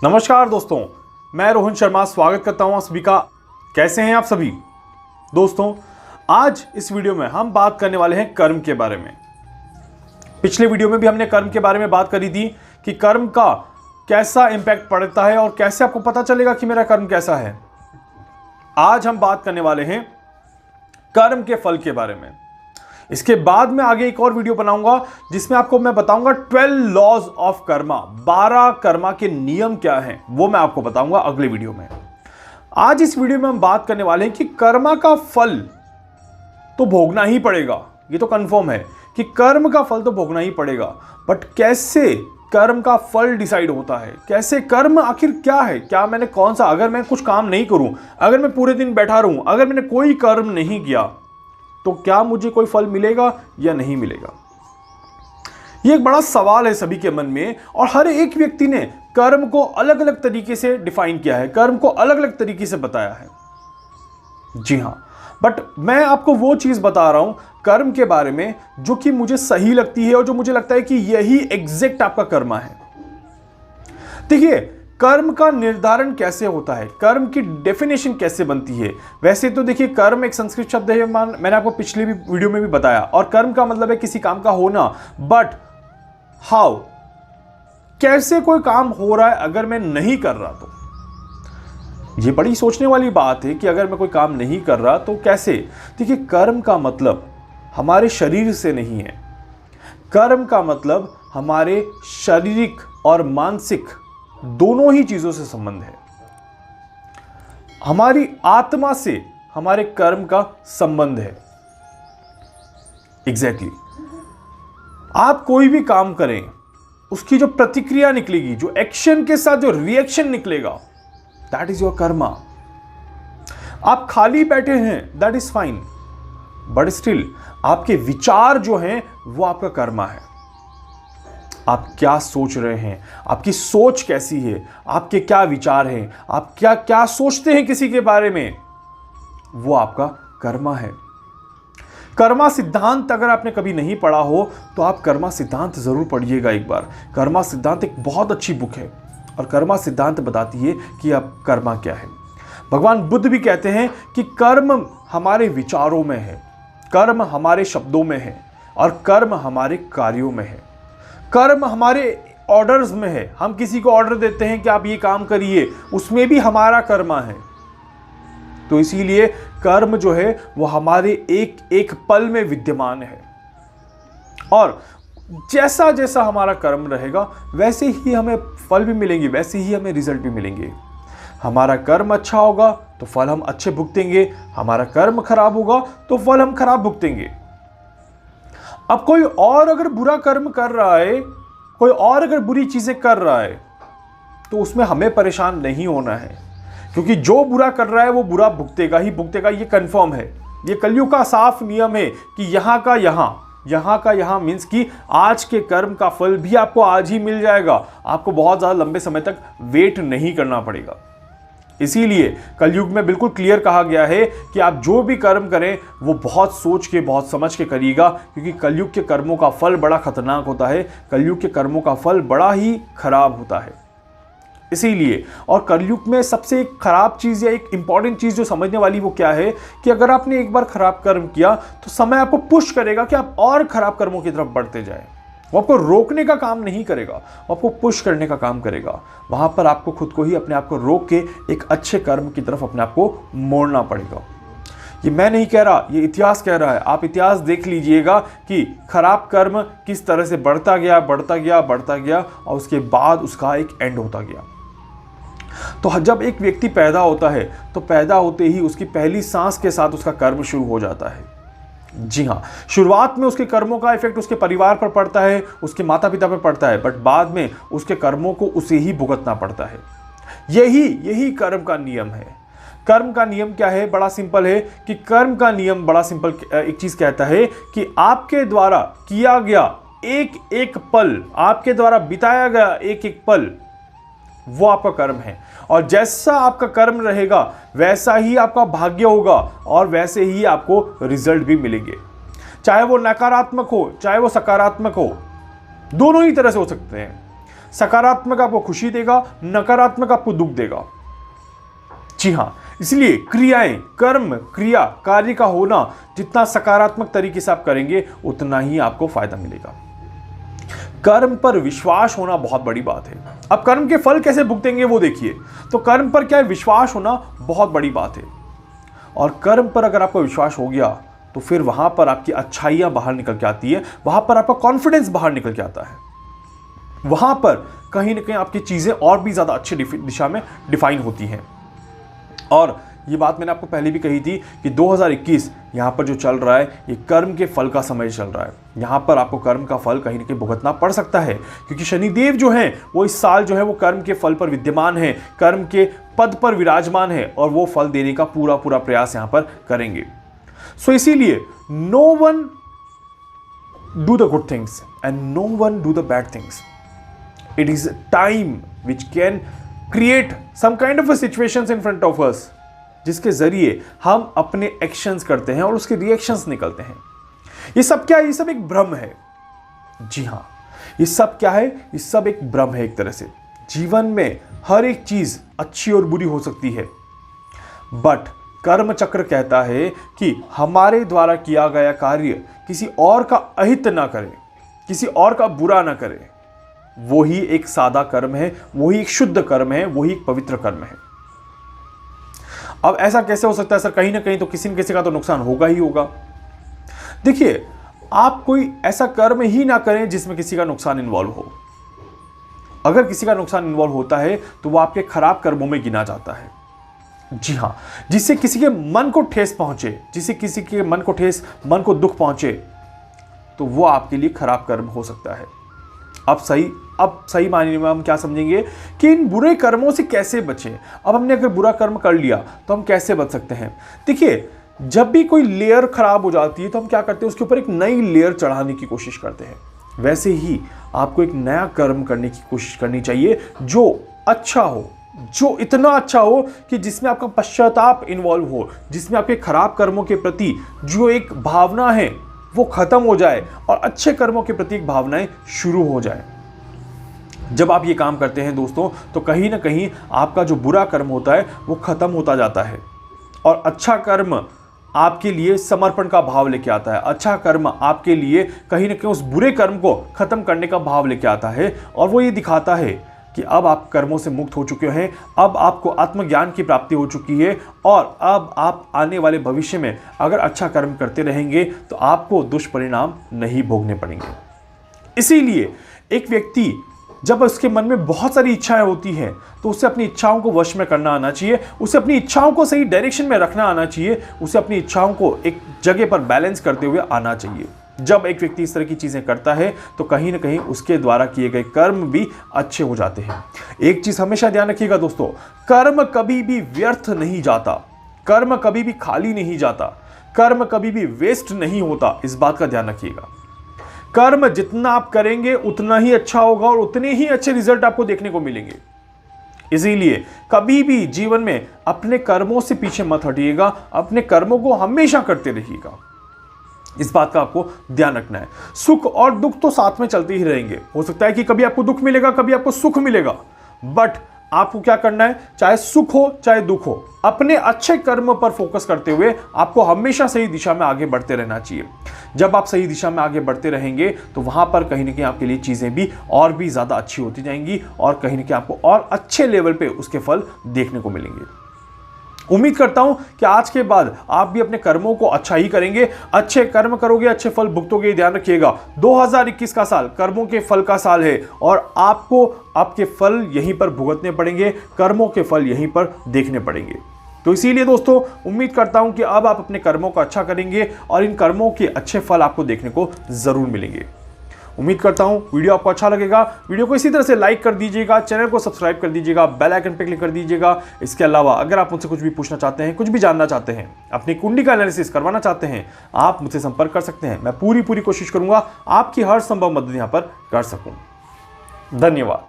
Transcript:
नमस्कार दोस्तों, मैं रोहन शर्मा स्वागत करता हूं आप सभी का। कैसे हैं आप सभी दोस्तों? आज इस वीडियो में हम बात करने वाले हैं कर्म के बारे में। पिछले वीडियो में भी हमने कर्म के बारे में बात करी थी कि कर्म का कैसा इंपैक्ट पड़ता है और कैसे आपको पता चलेगा कि मेरा कर्म कैसा है। आज हम बात करने वाले हैं कर्म के फल के बारे में। इसके बाद में आगे एक और वीडियो बनाऊंगा जिसमें आपको मैं बताऊंगा 12 लॉज ऑफ कर्मा, 12 कर्मा के नियम क्या हैं वो मैं आपको बताऊंगा अगले वीडियो में। आज इस वीडियो में हम बात करने वाले हैं कि कर्मा का फल तो भोगना ही पड़ेगा। ये तो कंफर्म है कि कर्म का फल तो भोगना ही पड़ेगा, बट कैसे कर्म का फल डिसाइड होता है, कैसे कर्म आखिर क्या है, क्या मैंने कौन सा, अगर मैं कुछ काम नहीं करूं, अगर मैं पूरे दिन बैठा रहूं, अगर मैंने कोई कर्म नहीं किया तो क्या मुझे कोई फल मिलेगा या नहीं मिलेगा। यह एक बड़ा सवाल है सभी के मन में और हर एक व्यक्ति ने कर्म को अलग अलग तरीके से डिफाइन किया है, कर्म को अलग अलग तरीके से बताया है। जी हां, बट मैं आपको वो चीज बता रहा हूं कर्म के बारे में जो कि मुझे सही लगती है और जो मुझे लगता है कि यही एग्जैक्ट आपका कर्म है। देखिए, कर्म का निर्धारण कैसे होता है, कर्म की डेफिनेशन कैसे बनती है। वैसे तो देखिए, कर्म एक संस्कृत शब्द है, मैंने आपको पिछली भी वीडियो में भी बताया, और कर्म का मतलब है किसी काम का होना। बट हाउ, कैसे कोई काम हो रहा है अगर मैं नहीं कर रहा तो? ये बड़ी सोचने वाली बात है कि अगर मैं कोई काम नहीं कर रहा तो कैसे। देखिए, कर्म का मतलब हमारे शरीर से नहीं है। कर्म का मतलब हमारे शारीरिक और मानसिक दोनों ही चीजों से संबंध है। हमारी आत्मा से हमारे कर्म का संबंध है। एग्जैक्टली आप कोई भी काम करें, उसकी जो प्रतिक्रिया निकलेगी, जो एक्शन के साथ जो रिएक्शन निकलेगा, दैट इज योर कर्मा। आप खाली बैठे हैं, that is fine, but still आपके विचार जो हैं वो आपका कर्मा है। आप क्या सोच रहे हैं, आपकी सोच कैसी है, आपके क्या विचार हैं, आप क्या क्या सोचते हैं किसी के बारे में, वो आपका कर्मा है। कर्मा सिद्धांत अगर आपने कभी नहीं पढ़ा हो तो आप कर्मा सिद्धांत जरूर पढ़िएगा एक बार। कर्मा सिद्धांत एक बहुत अच्छी बुक है और कर्मा सिद्धांत बताती है कि आप कर्मा क्या है। भगवान बुद्ध भी कहते हैं कि कर्म हमारे विचारों में है, कर्म हमारे शब्दों में है और कर्म हमारे कार्यों में है। कर्म हमारे ऑर्डर्स में है। हम किसी को ऑर्डर देते हैं कि आप ये काम करिए, उसमें भी हमारा कर्मा है। तो इसीलिए कर्म जो है वो हमारे एक एक पल में विद्यमान है और जैसा जैसा हमारा कर्म रहेगा वैसे ही हमें फल भी मिलेंगे, वैसे ही हमें रिजल्ट भी मिलेंगे। हमारा कर्म अच्छा होगा तो फल हम अच्छे भुगतेंगे, हमारा कर्म खराब होगा तो फल हम खराब भुगतेंगे। अब कोई और अगर बुरा कर्म कर रहा है, कोई और अगर बुरी चीजें कर रहा है तो उसमें हमें परेशान नहीं होना है, क्योंकि जो बुरा कर रहा है वो बुरा भुगतेगा ही भुगतेगा। ये कंफर्म है, ये कलयुग का साफ नियम है कि यहां का यहां मीन्स कि आज के कर्म का फल भी आपको आज ही मिल जाएगा। आपको बहुत ज्यादा लंबे समय तक वेट नहीं करना पड़ेगा। इसीलिए कलयुग में बिल्कुल क्लियर कहा गया है कि आप जो भी कर्म करें वो बहुत सोच के, बहुत समझ के करिएगा, क्योंकि कलयुग के कर्मों का फल बड़ा खतरनाक होता है। कलयुग के कर्मों का फल बड़ा ही खराब होता है। इसीलिए, और कलयुग में सबसे एक खराब चीज या एक इंपॉर्टेंट चीज जो समझने वाली वो क्या है कि अगर आपने एक बार खराब कर्म किया तो समय आपको पुश करेगा कि आप और खराब कर्मों की तरफ बढ़ते जाएं। वो आपको रोकने का काम नहीं करेगा, वो आपको पुश करने का काम करेगा। वहां पर आपको खुद को ही अपने आप को रोक के एक अच्छे कर्म की तरफ अपने आप को मोड़ना पड़ेगा। ये मैं नहीं कह रहा, ये इतिहास कह रहा है। आप इतिहास देख लीजिएगा कि खराब कर्म किस तरह से बढ़ता गया और उसके बाद उसका एक एंड होता गया। तो जब एक व्यक्ति पैदा होता है तो पैदा होते ही उसकी पहली सांस के साथ उसका कर्म शुरू हो जाता है। जी हाँ, शुरुआत में उसके कर्मों का इफेक्ट उसके परिवार पर पड़ता है, उसके माता पिता पर पड़ता है, बट बाद में उसके कर्मों को उसे ही भुगतना पड़ता है। यही कर्म का नियम है। कर्म का नियम क्या है? बड़ा सिंपल है कि कर्म का नियम बड़ा सिंपल एक चीज कहता है कि आपके द्वारा किया गया एक एक पल, आपके द्वारा बिताया गया एक एक पल, वो आपका कर्म है। और जैसा आपका कर्म रहेगा वैसा ही आपका भाग्य होगा और वैसे ही आपको रिजल्ट भी मिलेंगे। चाहे वो नकारात्मक हो चाहे वो सकारात्मक हो, दोनों ही तरह से हो सकते हैं। सकारात्मक आपको खुशी देगा, नकारात्मक आपको दुख देगा। जी हाँ, इसलिए क्रियाएं, कर्म, क्रिया, कार्य का होना जितना सकारात्मक तरीके से आप करेंगे उतना ही आपको फायदा मिलेगा। कर्म पर विश्वास होना बहुत बड़ी बात है। अब कर्म के फल कैसे भुगतेंगे वो देखिए। तो कर्म पर क्या है, विश्वास होना बहुत बड़ी बात है। और कर्म पर अगर आपको विश्वास हो गया तो फिर वहां पर आपकी अच्छाइयां बाहर निकल के आती है, वहां पर आपका कॉन्फिडेंस बाहर निकल के आता है, वहां पर कहीं ना कहीं आपकी चीजें और भी ज्यादा अच्छी दिशा में डिफाइन होती हैं। और ये बात मैंने आपको पहले भी कही थी कि 2021 यहाँ पर जो चल रहा है ये कर्म के फल का समय चल रहा है। यहाँ पर आपको कर्म का फल कहीं ना कहीं भुगतना पड़ सकता है, क्योंकि शनिदेव जो हैं वो इस साल जो है वो कर्म के फल पर विद्यमान है, कर्म के पद पर विराजमान है और वो फल देने का पूरा पूरा प्रयास यहाँ पर करेंगे। सो इसीलिए no one do the good things and no one do the bad things. It is time which can create some kind of situations in front of us, जिसके जरिए हम अपने एक्शंस करते हैं और उसके रिएक्शंस निकलते हैं। ये सब क्या है? ये सब एक भ्रम है। जी हाँ, ये सब क्या है? ये सब एक भ्रम है। एक तरह से जीवन में हर एक चीज अच्छी और बुरी हो सकती है, बट कर्म चक्र कहता है कि हमारे द्वारा किया गया कार्य किसी और का अहित ना करे, किसी और का बुरा ना करे। वही एक सादा कर्म है, वही एक शुद्ध कर्म है, वही एक पवित्र कर्म है। अब ऐसा कैसे हो सकता है सर? कहीं ना कहीं तो किसी न किसी का तो नुकसान होगा ही होगा। देखिए, आप कोई ऐसा कर्म ही ना करें जिसमें किसी का नुकसान इन्वॉल्व हो। अगर किसी का नुकसान इन्वॉल्व होता है तो वो आपके खराब कर्मों में गिना जाता है। जी हाँ, जिससे किसी के मन को ठेस पहुंचे, जिससे किसी के मन को दुख पहुंचे, तो वो आपके लिए खराब कर्म हो सकता है। अब सही मायने में हम क्या समझेंगे कि इन बुरे कर्मों से कैसे बचें। अब हमने अगर बुरा कर्म कर लिया तो हम कैसे बच सकते हैं? देखिए, जब भी कोई लेयर खराब हो जाती है तो हम क्या करते हैं, उसके ऊपर एक नई लेयर चढ़ाने की कोशिश करते हैं। वैसे ही आपको एक नया कर्म करने की कोशिश करनी चाहिए जो अच्छा हो, जो इतना अच्छा हो कि जिसमें आपका पश्चाताप इन्वॉल्व हो, जिसमें आपके खराब कर्मों के प्रति जो एक भावना है वो खत्म हो जाए और अच्छे कर्मों के प्रति एक भावनाएं शुरू हो जाए। जब आप ये काम करते हैं दोस्तों, तो कहीं ना कहीं आपका जो बुरा कर्म होता है वो खत्म होता जाता है और अच्छा कर्म आपके लिए समर्पण का भाव लेके आता है। अच्छा कर्म आपके लिए कहीं ना कहीं उस बुरे कर्म को खत्म करने का भाव लेके आता है और वो ये दिखाता है कि अब आप कर्मों से मुक्त हो चुके हैं, अब आपको आत्मज्ञान की प्राप्ति हो चुकी है और अब आप आने वाले भविष्य में अगर अच्छा कर्म करते रहेंगे तो आपको दुष्परिणाम नहीं भोगने पड़ेंगे। इसीलिए एक व्यक्ति जब उसके मन में बहुत सारी इच्छाएं होती हैं तो उसे अपनी इच्छाओं को वश में करना आना चाहिए, उसे अपनी इच्छाओं को सही डायरेक्शन में रखना आना चाहिए, उसे अपनी इच्छाओं को एक जगह पर बैलेंस करते हुए आना चाहिए। जब एक व्यक्ति इस तरह की चीजें करता है तो कहीं ना कहीं उसके द्वारा किए गए कर्म भी अच्छे हो जाते हैं। एक चीज हमेशा ध्यान रखिएगा दोस्तों, कर्म कभी भी व्यर्थ नहीं जाता, कर्म कभी भी खाली नहीं जाता, कर्म कभी भी वेस्ट नहीं होता। इस बात का ध्यान रखिएगा। कर्म जितना आप करेंगे उतना ही अच्छा होगा और उतने ही अच्छे रिजल्ट आपको देखने को मिलेंगे। इसीलिए कभी भी जीवन में अपने कर्मों से पीछे मत हटिएगा, अपने कर्मों को हमेशा करते रहिएगा। इस बात का आपको ध्यान रखना है। सुख और दुख तो साथ में चलते ही रहेंगे। हो सकता है कि कभी आपको दुख मिलेगा, कभी आपको सुख मिलेगा, बट आपको क्या करना है, चाहे सुख हो चाहे दुख हो, अपने अच्छे कर्म पर फोकस करते हुए आपको हमेशा सही दिशा में आगे बढ़ते रहना चाहिए। जब आप सही दिशा में आगे बढ़ते रहेंगे तो वहां पर कहीं ना कहीं आपके लिए चीजें भी और भी ज्यादा अच्छी होती जाएंगी और कहीं ना कहीं आपको और अच्छे लेवल पे उसके फल देखने को मिलेंगे। उम्मीद करता हूं कि आज के बाद आप भी अपने कर्मों को अच्छा ही करेंगे, अच्छे कर्म करोगे, अच्छे फल भुगतोगे। ध्यान रखिएगा, 2021 का साल कर्मों के फल का साल है और आपको आपके फल यहीं पर भुगतने पड़ेंगे, कर्मों के फल यहीं पर देखने पड़ेंगे। तो इसीलिए दोस्तों उम्मीद करता हूं कि अब आप अपने कर्मों को अच्छा करेंगे और इन कर्मों के अच्छे फल आपको देखने को जरूर मिलेंगे। उम्मीद करता हूं वीडियो आपको अच्छा लगेगा। वीडियो को इसी तरह से लाइक कर दीजिएगा, चैनल को सब्सक्राइब कर दीजिएगा, बेल आइकन पे क्लिक कर दीजिएगा। इसके अलावा अगर आप मुझसे कुछ भी पूछना चाहते हैं, कुछ भी जानना चाहते हैं, अपनी कुंडली का एनालिसिस करवाना चाहते हैं, आप मुझसे संपर्क कर सकते हैं। मैं पूरी कोशिश करूंगा आपकी हर संभव मदद यहां पर कर सकूं। धन्यवाद।